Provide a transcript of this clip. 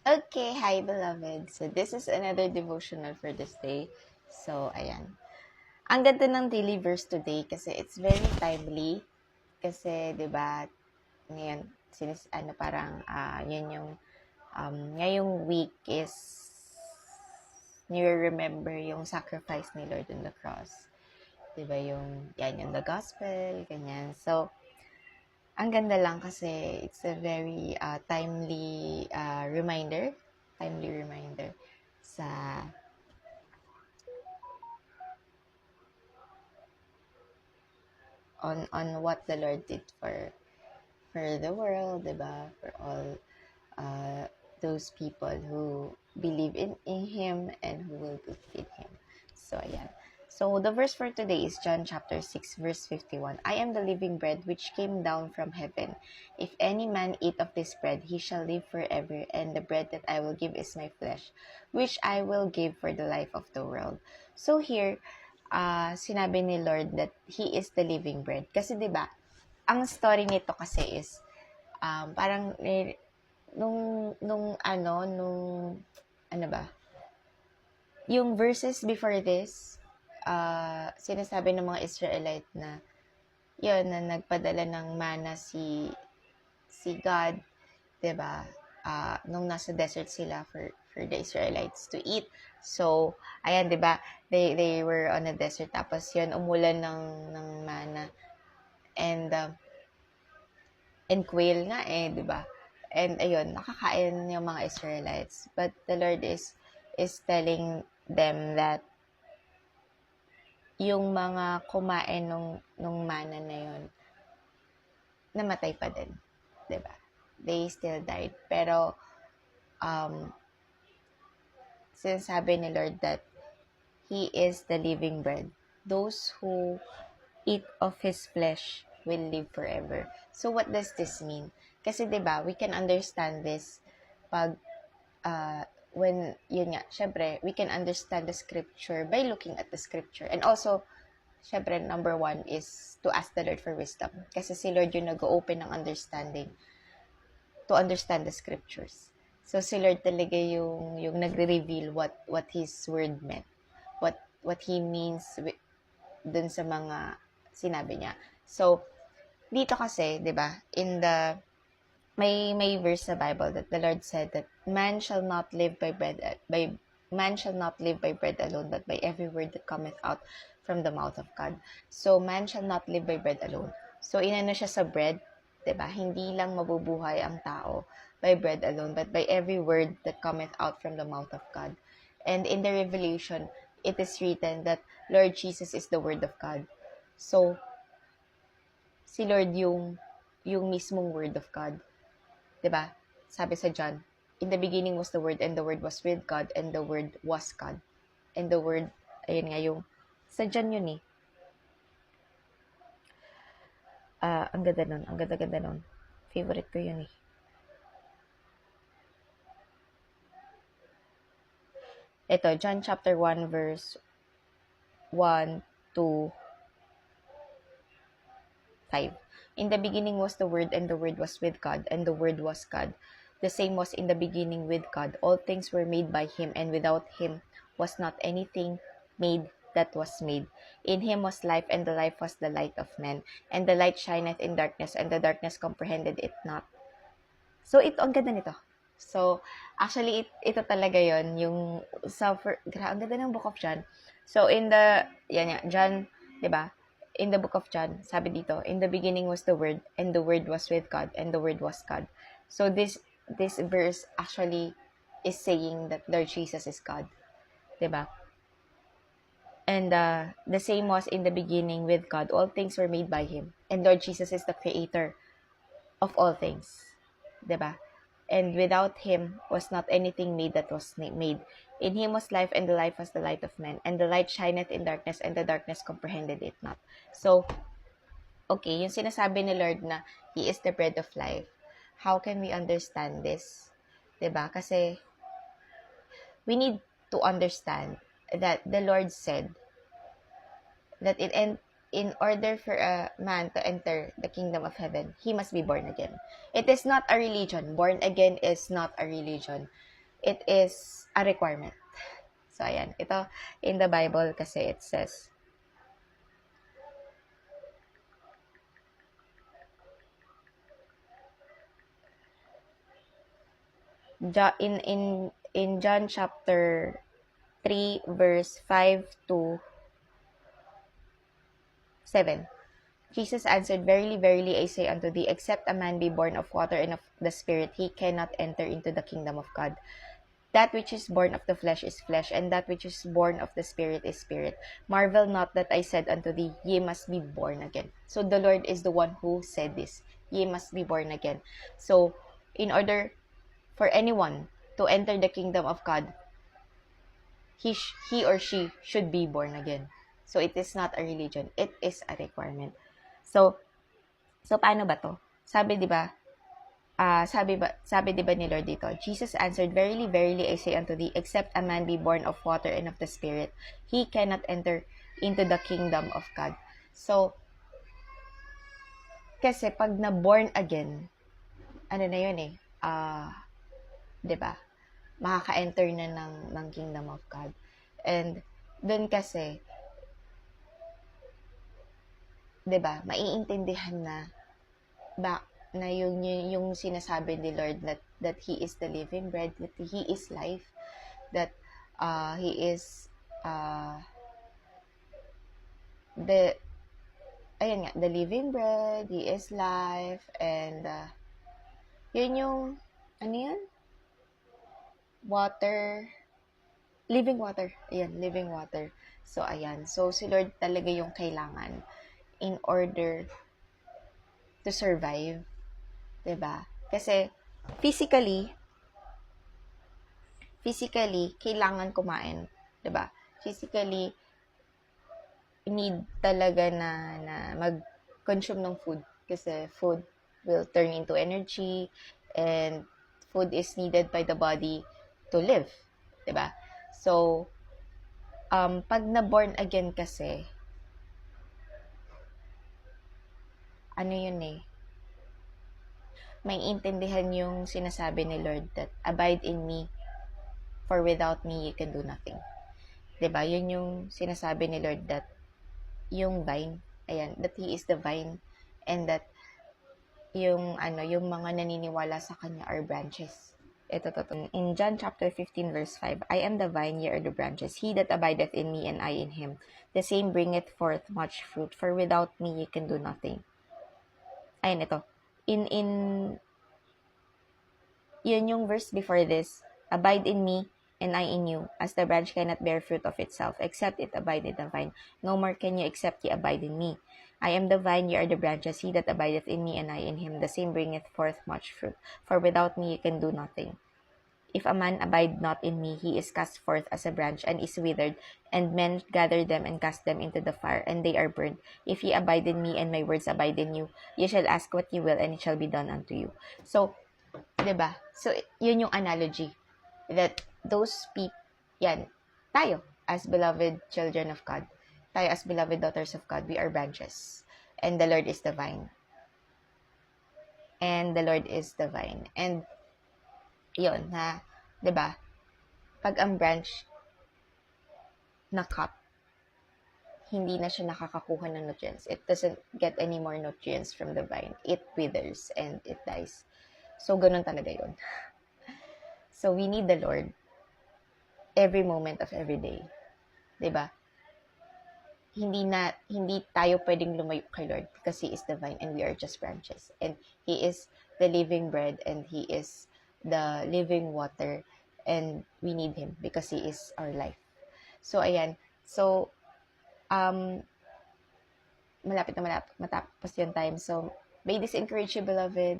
Okay, hi beloved. So this is another devotional for this day. So ayan. Ang ganda ng daily verse today kasi it's very timely. Kasi 'di ba, ngayon parang yun yung ngayong week is remember yung sacrifice ni Lord on the cross. 'Di ba yung the gospel, ganyan. So ang ganda lang kasi it's a very timely reminder sa on what the Lord did for the world, 'di ba? For all uh, those people who believe in Him and who will believe in Him. So ayan. So the verse for today is John chapter 6 verse 51. I am the living bread which came down from heaven. If any man eat of this bread, he shall live forever, and the bread that I will give is my flesh, which I will give for the life of the world. So here, sinabi ni Lord that He is the living bread. Kasi 'di ba, ang story nito kasi is parang nung ano ba, yung verses before this, sinasabi ng mga Israelite na yun, na nagpadala ng mana si God, 'di ba? Nung nasa desert sila for the Israelites to eat. So, ayan, 'di ba? They were on a desert, tapos yun umulan ng mana, and quail nga di ba? And ayun, nakakain yung mga Israelites. But the Lord is telling them that yung mga kumain nung mana na yun, namatay pa din, 'di ba? They still died. Pero um sinasabi ni Lord that He is the living bread. Those who eat of His flesh will live forever. So what does this mean? Kasi 'di ba, we can understand this pag when yun nga, syempre, we can understand the scripture by looking at the scripture. And also, syempre, number one is to ask the Lord for wisdom. Kasi si Lord yung nag-open ng understanding to understand the scriptures. So si Lord talaga yung nagre-reveal what His word meant. What He means dun sa mga sinabi niya. So, dito kasi, 'di ba, in the may verse sa Bible that the Lord said that man shall not live by bread alone, but by every word that cometh out from the mouth of God. So man shall not live by bread alone. So inano siya sa bread, 'di ba? Hindi lang mabubuhay ang tao by bread alone, but by every word that cometh out from the mouth of God. And in the Revelation, it is written that Lord Jesus is the word of God. So si Lord yung mismong word of God. 'Di ba? Sabi sa John, in the beginning was the Word, and the Word was with God, and the Word was God. And the Word, ayun nga yung, sa John yun eh. Ang ganda nun, ang ganda-ganda nun. Favorite ko yun eh. Ito, John chapter 1 verse 1 to 5. In the beginning was the Word, and the Word was with God, and the Word was God. The same was in the beginning with God. All things were made by Him, and without Him was not anything made that was made. In Him was life, and the life was the light of men. And the light shineth in darkness, and the darkness comprehended it not. So, ang ganda nito. So, actually, ito talaga yon yung ang ganda ng Book of John. So, John, di ba? In the book of John, sabi dito, in the beginning was the Word, and the Word was with God, and the Word was God. So, this verse actually is saying that Lord Jesus is God. Di ba? And the same was in the beginning with God. All things were made by Him. And Lord Jesus is the creator of all things. Diba? And without Him was not anything made that was made. In Him was life, and the life was the light of men. And the light shineth in darkness, and the darkness comprehended it not. So, okay, yung sinasabi ni Lord na He is the bread of life. How can we understand this? Diba? Kasi we need to understand that the Lord said that in order for a man to enter the kingdom of heaven, he must be born again. It is not a religion. Born again is not a religion. it is a requirement. So, ayan. Ito, in the Bible kasi it says, in John chapter 3, verse 5 to 7. Jesus answered, Verily, verily, I say unto thee, except a man be born of water and of the Spirit, he cannot enter into the kingdom of God. That which is born of the flesh is flesh, and that which is born of the Spirit is spirit. Marvel not that I said unto thee, ye must be born again. So the Lord is the one who said this. Ye must be born again. So, in order for anyone to enter the kingdom of God, he or she should be born again. So, it is not a religion. It is a requirement. So, paano ba to? Sabi, di ba, sabi 'di ba ni Lord dito, Jesus answered, Verily, verily, I say unto thee, except a man be born of water and of the Spirit, he cannot enter into the kingdom of God. So, kasi pag na-born again, ano na yun eh, 'di ba? Makaka-enter na ng kingdom of God. And, dun kasi, 'di ba, maiintindihan na na yung sinasabi ni Lord that He is the living bread, that He is life, that He is the ayun nga, the living bread, He is life, and yun yung ano yun? Water, living water. Ayan, living water. So, ayan. So, si Lord talaga yung kailangan in order to survive. 'Di ba? Kasi, physically, kailangan kumain. 'Di ba? Physically, need talaga na mag-consume ng food. Kasi food will turn into energy, and food is needed by the body to live. 'Di ba? So, pag na-born again kasi, ano yun eh, may intindihan yung sinasabi ni Lord that, abide in me, for without me, you can do nothing. 'Di ba? Yun yung sinasabi ni Lord that, yung vine, ayan, that He is the vine, and that yung mga naniniwala sa kanya are branches. Ito to. In John chapter 15 verse 5, I am the vine, ye are the branches. He that abideth in me, and I in him, the same bringeth forth much fruit, for without me ye can do nothing. Ayun, ito. Yun yung verse before this, abide in me, and I in you, as the branch cannot bear fruit of itself, except it abide in the vine. No more can you except ye abide in me. I am the vine, ye are the branches. He that abideth in me, and I in him, the same bringeth forth much fruit. For without me ye can do nothing. If a man abide not in me, he is cast forth as a branch, and is withered, and men gather them and cast them into the fire, and they are burned. If ye abide in me, and my words abide in you, ye shall ask what ye will, and it shall be done unto you. So, 'di ba? So, yun yung analogy that those people, yan, tayo as beloved children of God, tayo as beloved daughters of God, we are branches, and the Lord is the vine. And the Lord is the vine. And yun, 'di ba? Pag ang branch na-cut, hindi na siya nakakakuha ng nutrients. It doesn't get any more nutrients from the vine. It withers and it dies. So, ganun talaga yun. So, we need the Lord every moment of every day. 'Di ba? Hindi tayo pwedeng lumayo kay Lord because He is the vine and we are just branches. And He is the living bread and He is the living water, and we need Him because He is our life. So, ayan. So, malapit na matapos yung time. So, may this encourage you, beloved.